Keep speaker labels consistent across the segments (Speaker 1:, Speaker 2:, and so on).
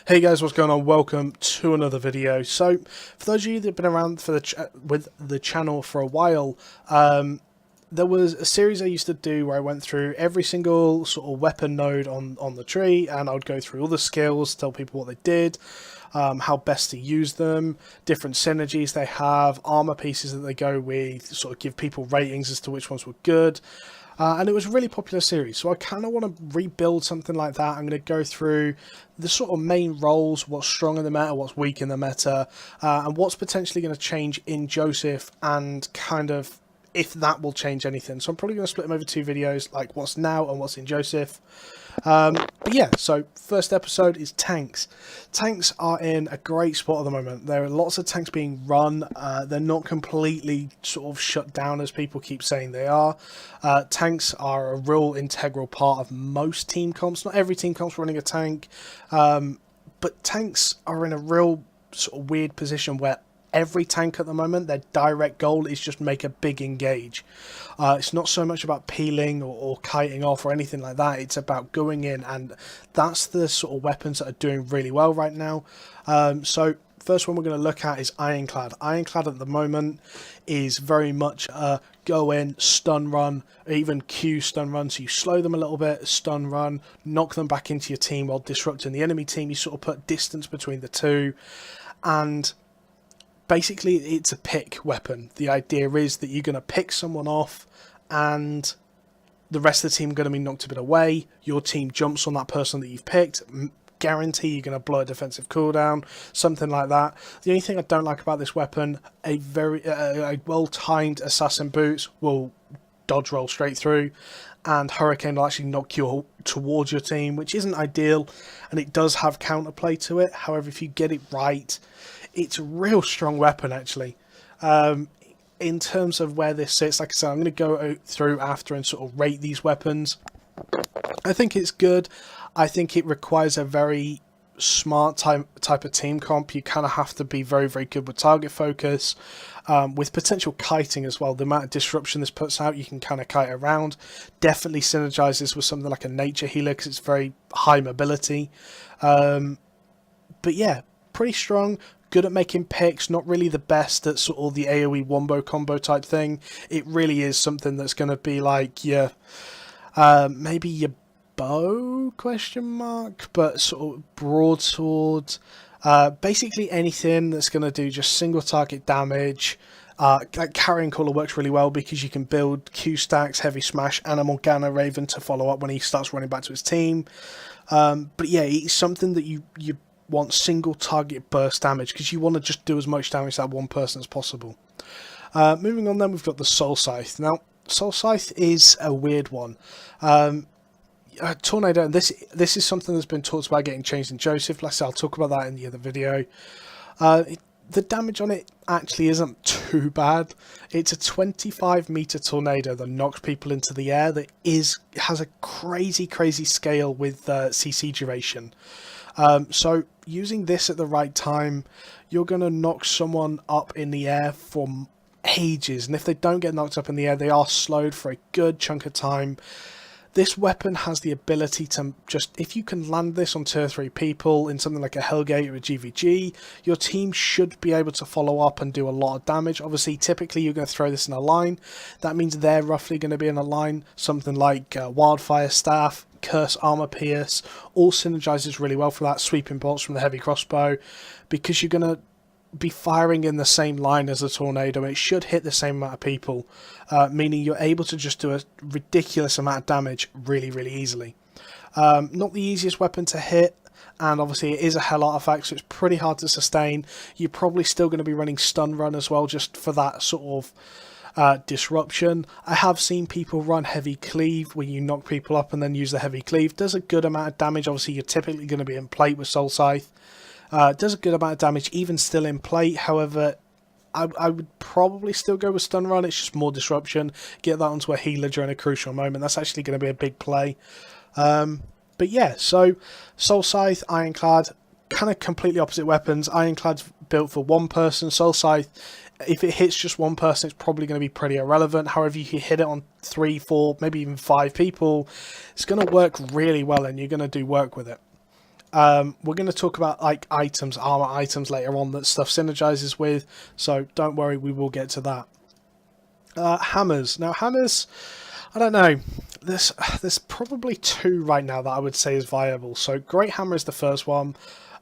Speaker 1: Hey guys, what's going on? Welcome to another video. So, for those of you that have been around for with the channel for a while, there was a series I used to do where I went through every single sort of weapon node on the tree, and I would go through all the skills, tell people what they did, how best to use them, different synergies they have, armor pieces that they go with, sort of give people ratings as to which ones were good. And it was a really popular series, so I kind of want to rebuild something like that. I'm going to go through the sort of main roles, what's strong in the meta, what's weak in the meta, and what's potentially going to change in Joseph, and kind of if that will change anything. So I'm probably going to split them over two videos, like what's now and what's in Joseph. But yeah, so first episode is tanks. Tanks are in a great spot at the moment. There are lots of tanks being run. They're not completely sort of shut down as people keep saying they are. Tanks are a real integral part of most team comps. Not every team comp's running a tank, but tanks are in a real sort of weird position where every tank at the moment, their direct goal is just make a big engage. It's not so much about peeling or kiting off or anything like that. It's about going in, and that's the sort of weapons that are doing really well right now. So first one we're going to look at is Ironclad. Ironclad at the moment is very much a go in, stun run, or even Q stun run. So you slow them a little bit, stun run, knock them back into your team while disrupting the enemy team. You sort of put distance between the two, and basically it's a pick weapon. The idea is that you're going to pick someone off and the rest of the team are going to be knocked a bit away. Your team jumps on that person that you've picked. Guarantee you're going to blow a defensive cooldown, something like that. The only thing I don't like about this weapon, a well-timed assassin boots will dodge roll straight through, and Hurricane will actually knock you towards your team, which isn't ideal, and it does have counterplay to it. However, if you get it right, it's a real strong weapon, actually. In terms of where this sits, like I said, I'm going to go through after and sort of rate these weapons. I think it's good. I think it requires a very smart type of team comp. You kind of have to be very, very good with target focus, with potential kiting as well. The amount of disruption this puts out, you can kind of kite around. Definitely synergizes with something like a nature healer because it's very high mobility. But yeah, pretty strong. Good at making picks, not really the best at sort of the AoE wombo combo type thing. It really is something that's going to be like your, maybe your bow, question mark, but sort of broadsword. Basically anything that's going to do just single target damage. Like Carrion Caller works really well because you can build Q stacks, Heavy Smash, and a Morgana Raven to follow up when he starts running back to his team. But yeah, it's something that you want single target burst damage because you want to just do as much damage to that one person as possible. Moving on then, we've got the Soul Scythe. Now, Soul Scythe is a weird one. Tornado, and this is something that's been talked about getting changed in Joseph. Like I said, I'll talk about that in the other video. The damage on it actually isn't too bad. It's a 25-meter tornado that knocks people into the air that has a crazy scale with CC duration. So using this at the right time, you're going to knock someone up in the air for ages, and if they don't get knocked up in the air, they are slowed for a good chunk of time. This weapon has the ability to just, if you can land this on tier 3 people in something like a Hellgate or a GVG, your team should be able to follow up and do a lot of damage. Obviously, typically you're going to throw this in a line. That means they're roughly going to be in a line. Something like Wildfire Staff, Curse Armor Pierce, all synergizes really well for that. Sweeping bolts from the heavy crossbow, because you're going to be firing in the same line as a tornado. It should hit the same amount of people, meaning you're able to just do a ridiculous amount of damage really easily. Not the easiest weapon to hit, and obviously it is a hell artifact, so it's pretty hard to sustain. You're probably still going to be running stun run as well, just for that sort of disruption. I have seen people run heavy cleave where you knock people up and then use the heavy cleave. Does a good amount of damage. Obviously you're typically going to be in plate with Soul Scythe. Does a good amount of damage even still in plate. However, I would probably still go with stun run. It's just more disruption. Get that onto a healer during a crucial moment. That's actually going to be a big play. But yeah, so Soul Scythe, Ironclad, kind of completely opposite weapons. Ironclad's built for one person. Soul Scythe, if it hits just one person, it's probably going to be pretty irrelevant. However, if you hit it on 3, 4, maybe even 5 people, it's going to work really well and you're going to do work with it. We're going to talk about like items, armor items later on that stuff synergizes with, so don't worry, we will get to that. Hammers. Now hammers, I don't know. There's probably two right now that I would say is viable. So Great Hammer is the first one.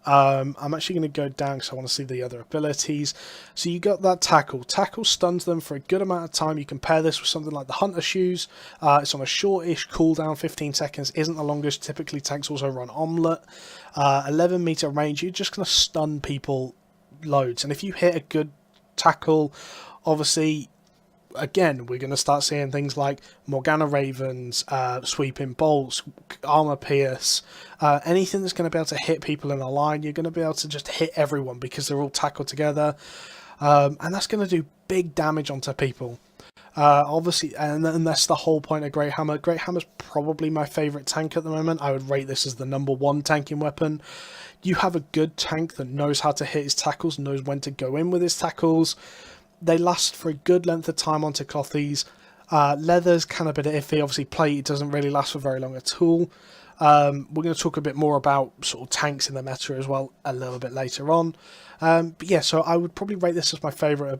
Speaker 1: I'm actually going to go down because I want to see the other abilities. So you got that tackle. Tackle stuns them for a good amount of time. You compare this with something like the Hunter Shoes. It's on a shortish cooldown, 15 seconds. Isn't the longest. Typically tanks also run Omelette. 11 meter range. You're just going to stun people loads. And if you hit a good tackle, obviously, again, we're going to start seeing things like Morgana Ravens, sweeping bolts, armor pierce, anything that's going to be able to hit people in a line. You're going to be able to just hit everyone because they're all tackled together, and that's going to do big damage onto people. Obviously, and that's the whole point of Great Hammer. Great Hammer's probably my favourite tank at the moment. I would rate this as the #1 tanking weapon. You have a good tank that knows how to hit his tackles, knows when to go in with his tackles. They last for a good length of time onto clothies. Leather's kind of a bit iffy. Obviously, plate doesn't really last for very long at all. We're going to talk a bit more about sort of tanks in the meta as well a little bit later on. But yeah, so I would probably rate this as my favourite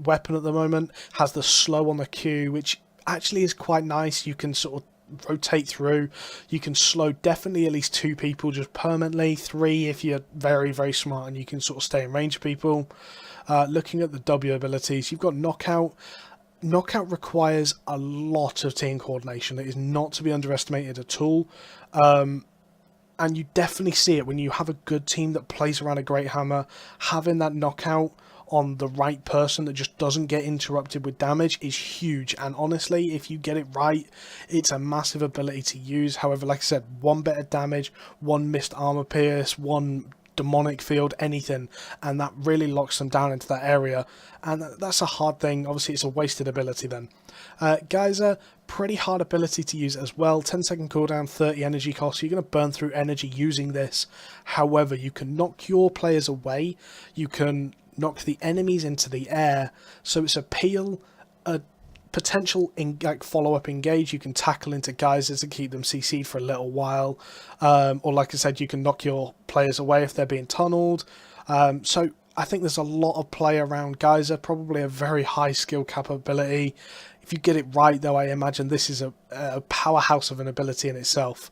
Speaker 1: weapon at the moment. Has the slow on the Q, which actually is quite nice. You can sort of rotate through. You can slow definitely at least 2 people just permanently. 3 if you're very, very smart and you can sort of stay in range of people. Looking at the W abilities, you've got Knockout. Knockout requires a lot of team coordination. It is not to be underestimated at all. And you definitely see it when you have a good team that plays around a Great Hammer. Having that Knockout on the right person that just doesn't get interrupted with damage is huge. And honestly, if you get it right, it's a massive ability to use. However, like I said, 1 bit of damage, 1 missed armor pierce, 1 demonic field, anything, and that really locks them down into that area, and that's a hard thing. Obviously it's a wasted ability then. Geyser, pretty hard ability to use as well. 10-second cooldown, 30 energy cost. You're going to burn through energy using this. However, you can knock your players away, you can knock the enemies into the air, so it's a peel, a potential like follow-up engage. You can tackle into geysers to keep them CC'd for a little while, or like I said, you can knock your players away if they're being tunneled. So I think there's a lot of play around geyser, probably a very high skill capability. If you get it right though, I imagine this is a powerhouse of an ability in itself.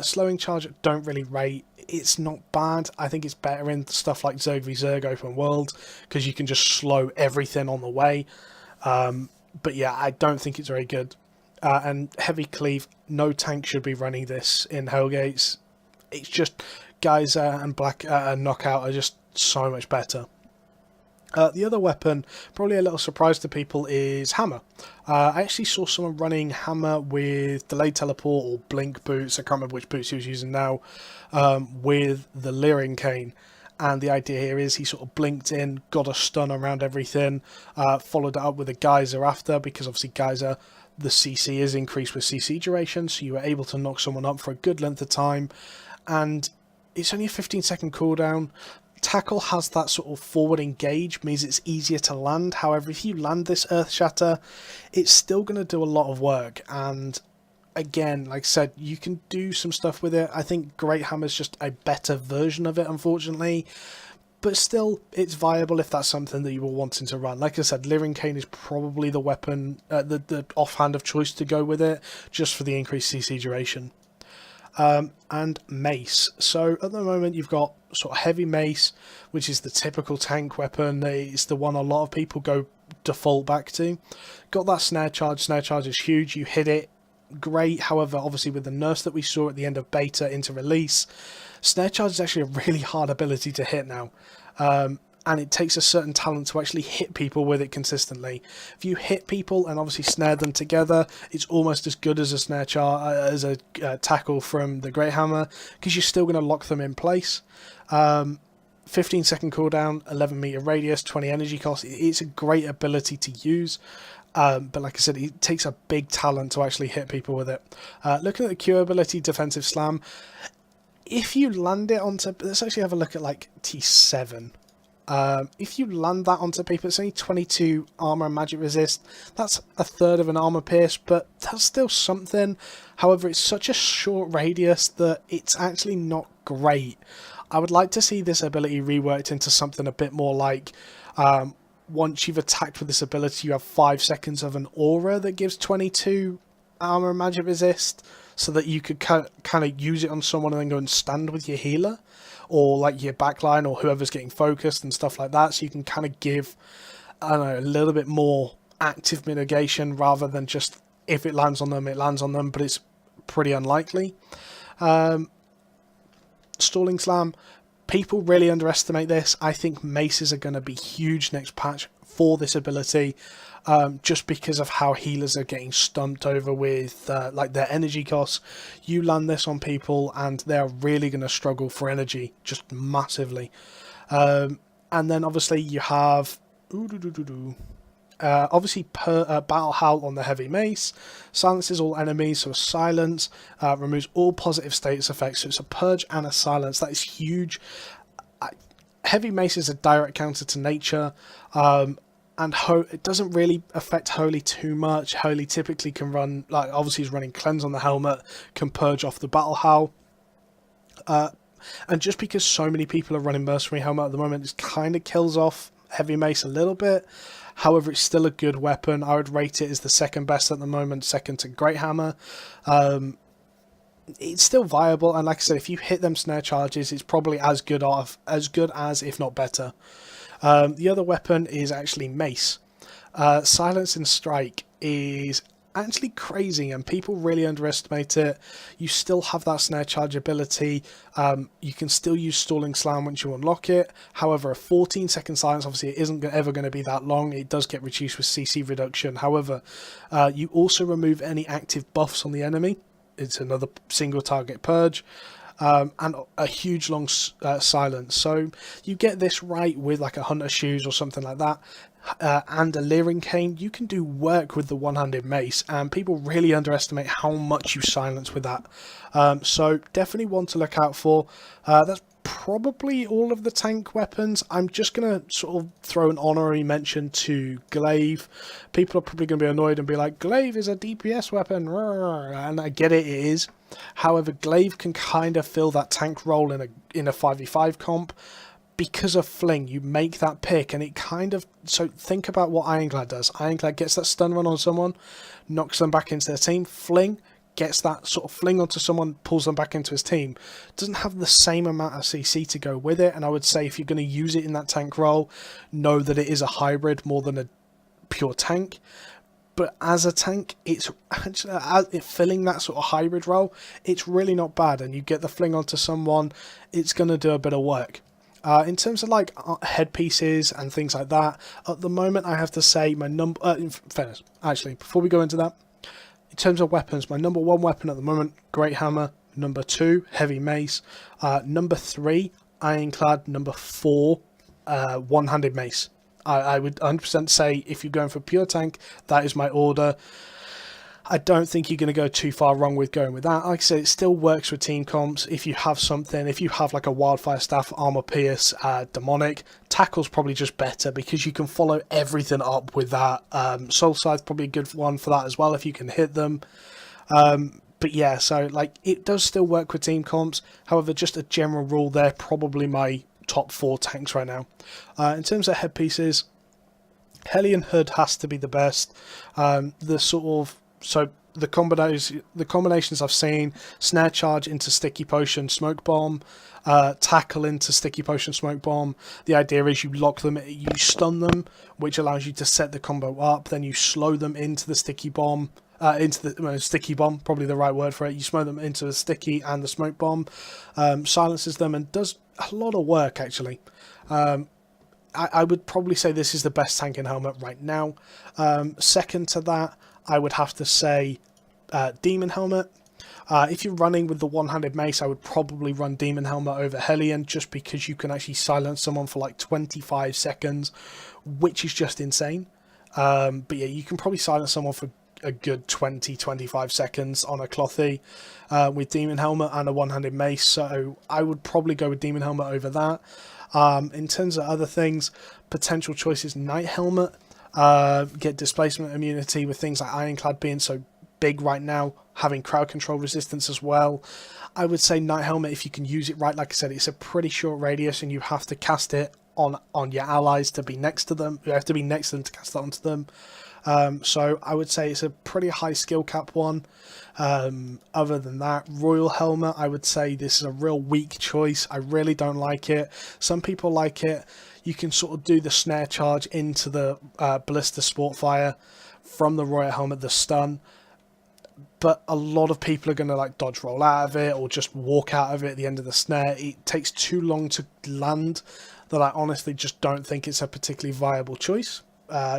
Speaker 1: Slowing charge, don't really rate. It's not bad. I think it's better in stuff like Zerg v Zerg open world because you can just slow everything on the way. But yeah, I don't think it's very good. And Heavy Cleave, no tank should be running this in Hellgates. It's just Geyser and Black Knockout are just so much better. The other weapon, probably a little surprise to people, is Hammer. I actually saw someone running Hammer with Delayed Teleport or Blink boots, I can't remember which boots he was using now, with the Leering Cane. And the idea here is he sort of blinked in, got a stun around everything, followed it up with a Geyser after, because obviously Geyser, the CC is increased with CC duration, so you were able to knock someone up for a good length of time. And it's only a 15-second cooldown. Tackle has that sort of forward engage, means it's easier to land. However, if you land this Earth Shatter, it's still going to do a lot of work. And again, like I said, you can do some stuff with it. I think Great Hammer's just a better version of it, unfortunately. But still, it's viable if that's something that you were wanting to run. Like I said, Leering Cane is probably the weapon, the offhand of choice to go with it, just for the increased CC duration. And Mace. So at the moment you've got sort of Heavy Mace, which is the typical tank weapon. It's the one a lot of people go default back to. Got that Snare Charge. Snare Charge is huge. You hit it, great. However, obviously with the nerfs that we saw at the end of beta into release, Snare Charge is actually a really hard ability to hit now. And it takes a certain talent to actually hit people with it consistently. If you hit people and obviously snare them together, it's almost as good as a snare as a tackle from the Great Hammer, because you're still going to lock them in place. 15-second cooldown, 11 meter radius, 20 energy cost. It's a great ability to use. But like I said, it takes a big talent to actually hit people with it. Looking at the Q ability, Defensive Slam. If you land it onto... Let's actually have a look at like T7. If you land that onto people, it's only 22 armor and magic resist. That's a third of an armor pierce, but that's still something. However, it's such a short radius that it's actually not great. I would like to see this ability reworked into something a bit more like, once you've attacked with this ability, you have 5 seconds of an aura that gives 22 armor and magic resist, so that you could kind of use it on someone and then go and stand with your healer, or like your backline, or whoever's getting focused and stuff like that, so you can kind of give, I don't know, a little bit more active mitigation, rather than just if it lands on them, it lands on them, but it's pretty unlikely. Stalling Slam, people really underestimate this. I think maces are going to be huge next patch for this ability, just because of how healers are getting stumped over with like their energy costs. You land this on people and they're really going to struggle for energy, just massively. And then obviously you have obviously Battle Howl on the heavy mace, silences all enemies, so a silence, removes all positive status effects, so it's a purge and a silence. That is huge. Heavy mace is a direct counter to nature, and it doesn't really affect Holy too much. Holy typically can run, like obviously he's running cleanse on the helmet, can purge off the Battle Howl. And just because so many people are running Mercenary Helmet at the moment, it kind of kills off Heavy Mace a little bit. However, it's still a good weapon. I would rate it as the second best at the moment, second to Great Hammer. It's still viable, and like I said, if you hit them snare charges, it's probably as good as, if not better. The other weapon is actually Mace. Silence and Strike is actually crazy, and people really underestimate it. You still have that snare charge ability. You can still use Stalling Slam once you unlock it. However, a 14-second silence, obviously it isn't ever going to be that long. It does get reduced with CC reduction. However, you also remove any active buffs on the enemy. It's another single target purge. And a huge long silence. So you get this right with like a Hunter Shoes or something like that, and a Leering Cane. You can do work with the one-handed mace, and people really underestimate how much you silence with that. So definitely one to look out for. That's probably all of the tank weapons. I'm just going to sort of throw an honorary mention to Glaive. People are probably going to be annoyed and be like, Glaive is a DPS weapon, and I get it, it is. However, Glaive can kind of fill that tank role in a 5v5 comp. Because of Fling, you make that pick, and it kind of... So think about what Ironclad does. Ironclad gets that stun run on someone, knocks them back into their team. Fling gets that sort of fling onto someone, pulls them back into his team. Doesn't have the same amount of CC to go with it, and I would say if you're going to use it in that tank role, know that it is a hybrid more than a pure tank. But as a tank, it's actually, filling that sort of hybrid role, it's really not bad, and you get the fling onto someone, it's going to do a bit of work. In terms of like headpieces and things like that, at the moment I have to say my number... in fairness, actually, before we go into that, in terms of weapons, my number 1 weapon at the moment, Great Hammer. Number 2, Heavy Mace. Number 3, Ironclad. Number 4, One-Handed Mace. I would 100% say if you're going for pure tank, that is my order. I don't think you're going to go too far wrong with going with that. Like I said, it still works with team comps. If you have something, if you have like a Wildfire Staff, Armor Pierce, Demonic, Tackle's probably just better because you can follow everything up with that. Soul Scythe's probably a good one for that as well if you can hit them. But yeah, so like it does still work with team comps. However, just a general rule, they're probably my top 4 tanks right now. In terms of headpieces, Hellion Hood has to be the best. The sort of... So the combinations I've seen: Snare Charge into Sticky Potion, Smoke Bomb, Tackle into Sticky Potion, Smoke Bomb. The idea is you lock them, you stun them, which allows you to set the combo up. Then you slow them into the Sticky Bomb, Sticky Bomb, probably the right word for it. You slow them into the Sticky and the Smoke Bomb, silences them, and does a lot of work actually. I would probably say this is the best tank in helmet right now. Second to that, I would have to say Demon Helmet. If you're running with the one-handed mace, I would probably run Demon Helmet over Hellion, just because you can actually silence someone for like 25 seconds, which is just insane. But yeah, you can probably silence someone for a good 20-25 seconds on a Clothy with Demon Helmet and a one-handed mace, so I would probably go with Demon Helmet over that. In terms of other things, potential choices: Night Helmet. Get displacement immunity with things like Ironclad being so big right now, having crowd control resistance as well. I would say Night Helmet, if you can use it right, like I said, it's a pretty short radius and you have to cast it on your allies to be next to them. You have to be next to them to cast it onto them. So I would say it's a pretty high skill cap one. Other than that, Royal Helmet, I would say this is a real weak choice. I really don't like it. Some people like it. You can sort of do the snare charge into the Ballista Sportfire from the Royal Helmet, the stun. But a lot of people are going to like dodge roll out of it or just walk out of it at the end of the snare. It takes too long to land that I honestly just don't think it's a particularly viable choice.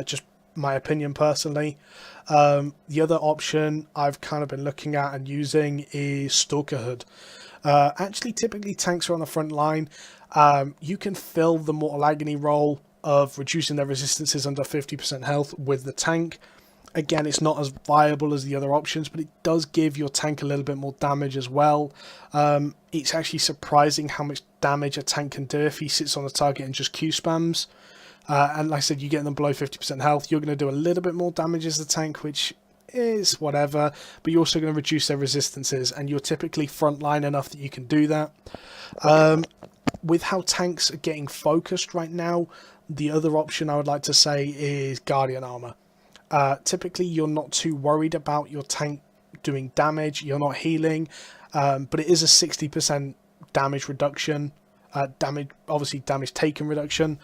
Speaker 1: Just my opinion personally. The other option I've kind of been looking at and using is Stalker Hood. Actually, typically tanks are on the front line. You can fill the Mortal Agony role of reducing their resistances under 50% health with the tank. Again, it's not as viable as the other options, but it does give your tank a little bit more damage as well. It's actually surprising how much damage a tank can do if he sits on the target and just Q spams. And like I said, you get them below 50% health, you're going to do a little bit more damage as the tank, which is whatever, but you're also going to reduce their resistances, and you're typically frontline enough that you can do that. With how tanks are getting focused right now, the other option I would like to say is Guardian Armor. Typically, you're not too worried about your tank doing damage, you're not healing, but it is a 60% damage reduction, obviously damage taken reduction,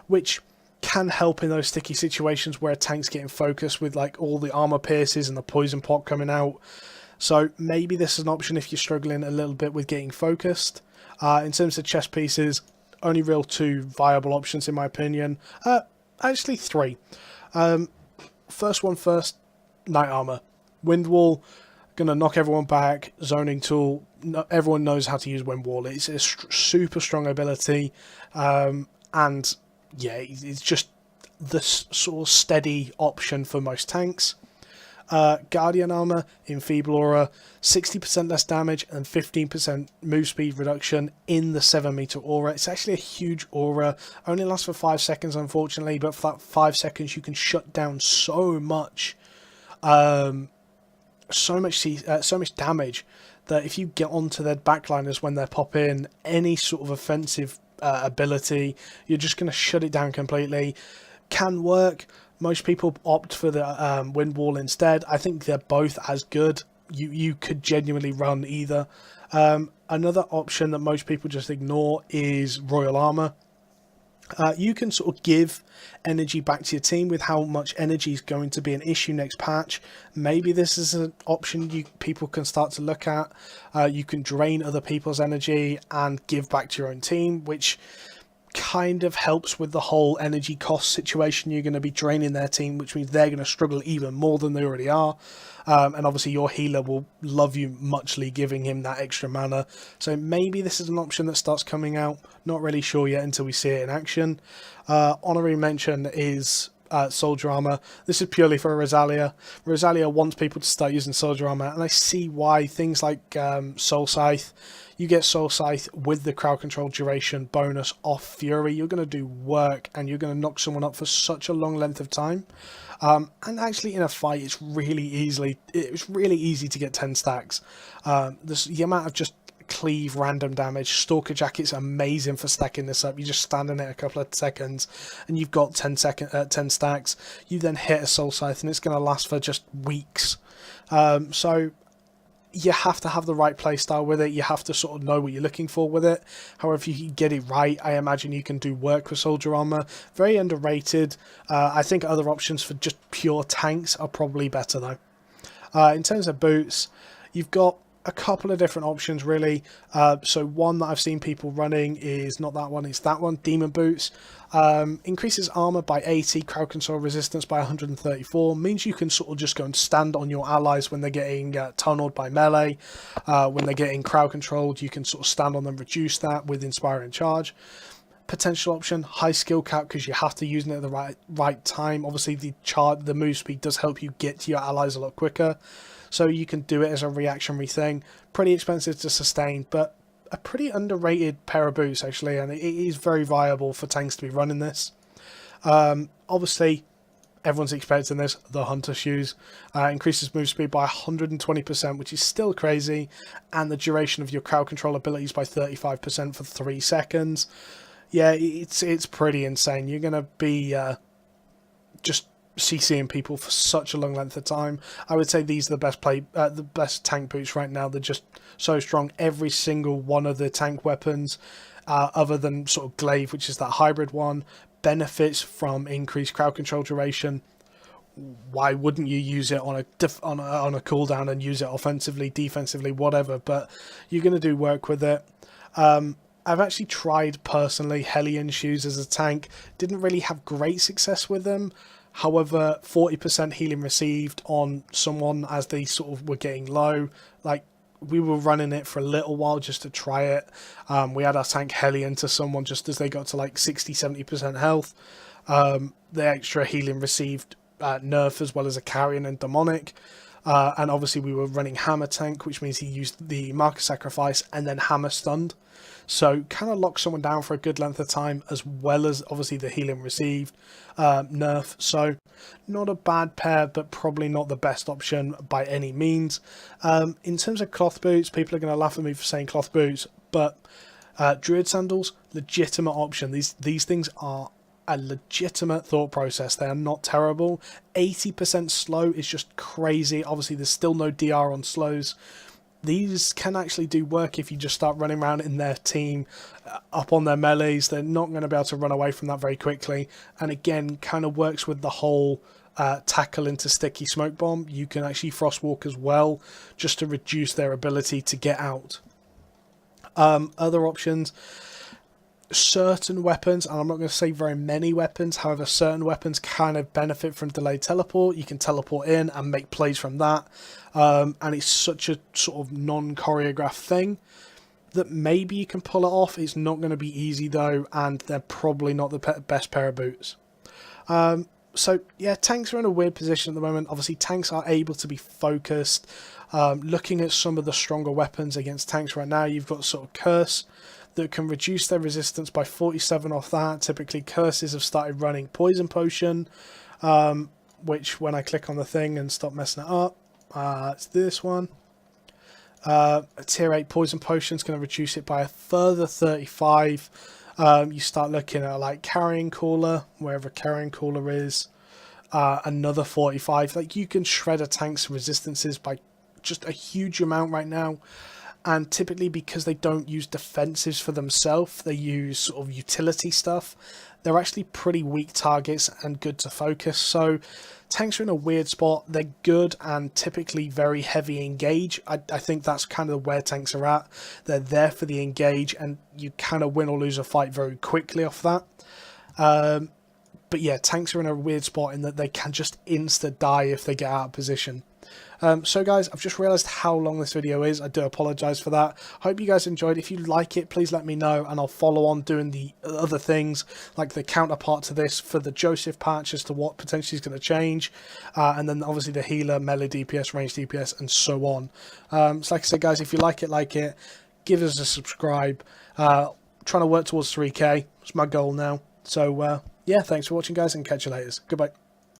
Speaker 1: which can help in those sticky situations where a tank's getting focused with like all the armor pierces and the poison pot coming out. So maybe this is an option if you're struggling a little bit with getting focused. In terms of chest pieces, only real two viable options in my opinion. Actually three. First one first, Night Armor. Wind Wall, gonna knock everyone back, zoning tool. Everyone knows how to use Wind Wall. It's a super strong ability, and yeah, it's just the sort of steady option for most tanks. Guardian Armor, Enfeeble Aura, 60% less damage and 15% move speed reduction in the 7 meter aura. It's actually a huge aura, only lasts for 5 seconds unfortunately, but for that 5 seconds you can shut down so much damage that if you get onto their backliners when they're popping any sort of offensive ability, you're just going to shut it down completely. Can work. Most people opt for the Wind Wall instead. I think they're both as good. You could genuinely run either. Another option that most people just ignore is Royal Armor. You can sort of give energy back to your team with how much energy is going to be an issue next patch. Maybe this is an option people can start to look at. You can drain other people's energy and give back to your own team, which kind of helps with the whole energy cost situation. You're going to be draining their team, which means they're going to struggle even more than they already are. And obviously your healer will love you muchly, giving him that extra mana. So maybe this is an option that starts coming out. Not really sure yet until we see it in action. Honorary mention is Soldier Armor. This is purely for Rosalia. Rosalia wants people to start using Soldier Armor, and I see why. Things like Soul Scythe. You get Soul Scythe with the crowd control duration bonus off Fury. You're going to do work and you're going to knock someone up for such a long length of time. And actually in a fight, it's really easy to get 10 stacks. The amount of just cleave random damage. Stalker Jacket's amazing for stacking this up. You just stand in it a couple of seconds and you've got 10 stacks. You then hit a Soul Scythe and it's going to last for just weeks. So you have to have the right playstyle with it. You have to sort of know what you're looking for with it. However, if you get it right, I imagine you can do work with Soldier Armor. Very underrated. I think other options for just pure tanks are probably better though. In terms of boots, you've got a couple of different options really. So one that I've seen people running is not that one, it's that one, Demon Boots. Increases armor by 80, crowd control resistance by 134, means you can sort of just go and stand on your allies when they're getting tunneled by melee. When they're getting crowd controlled, you can sort of stand on them, reduce that with Inspiring Charge. Potential option, high skill cap, because you have to use it at the right time. Obviously the move speed does help you get to your allies a lot quicker, so you can do it as a reactionary thing. Pretty expensive to sustain, but a pretty underrated pair of boots actually, and it is very viable for tanks to be running this. Obviously everyone's expecting this, the Hunter shoes. Increases move speed by 120%, which is still crazy, and the duration of your crowd control abilities by 35% for 3 seconds. Yeah, it's pretty insane. You're going to be just CCing people for such a long length of time. I would say these are the best tank boots right now. They're just so strong. Every single one of the tank weapons, other than sort of glaive, which is that hybrid one, benefits from increased crowd control duration. Why wouldn't you use it on a cooldown and use it offensively, defensively, whatever? But you're going to do work with it. I've actually tried personally Hellion shoes as a tank. Didn't really have great success with them. However, 40% healing received on someone as they sort of were getting low. Like, we were running it for a little while just to try it. We had our tank Hellion to someone just as they got to like 60-70% health. The extra healing received nerf as well as a carrion and demonic. And obviously we were running hammer tank, which means he used the marker sacrifice and then hammer stunned. So kind of locked someone down for a good length of time, as well as obviously the healing received nerf. So not a bad pair, but probably not the best option by any means. In terms of cloth boots, people are going to laugh at me for saying cloth boots, but druid sandals, legitimate option. These things are a legitimate thought process. They are not terrible. 80% slow is just crazy. Obviously there's still no DR on slows. These can actually do work if you just start running around in their team up on their melees. They're not going to be able to run away from that very quickly. And again, kind of works with the whole tackle into sticky smoke bomb. You can actually frostwalk as well, just to reduce their ability to get out. Other options, certain weapons, and I'm not going to say very many weapons, however certain weapons kind of benefit from delayed teleport. You can teleport in and make plays from that, and it's such a sort of non-choreographed thing that maybe you can pull it off. It's not going to be easy though, and they're probably not the best pair of boots. So yeah, tanks are in a weird position at the moment. Obviously tanks are able to be focused. Looking at some of the stronger weapons against tanks right now, you've got sort of Curse that can reduce their resistance by 47 off that. Typically curses have started running Poison Potion, which when I click on the thing and stop messing it up, it's this one. A tier 8 Poison Potion is going to reduce it by a further 35. You start looking at like Carrying Caller, wherever Carrying Caller is, another 45. Like, you can shred a tank's resistances by just a huge amount right now. And typically, because they don't use defensives for themselves, they use sort of utility stuff, they're actually pretty weak targets and good to focus. So tanks are in a weird spot. They're good and typically very heavy engage. I think that's kind of where tanks are at. They're there for the engage, and you kind of win or lose a fight very quickly off that. But yeah, tanks are in a weird spot in that they can just insta-die if they get out of position. So guys, I've just realised how long this video is. I do apologise for that. Hope you guys enjoyed. If you like it, please let me know, and I'll follow on doing the other things, like the counterpart to this for the Joseph patch as to what potentially is going to change. And then obviously the healer, melee DPS, range DPS, and so on. So like I said, guys, if you like it, give us a subscribe. Trying to work towards 3K. It's my goal now. So yeah, thanks for watching, guys, and catch you later. Goodbye.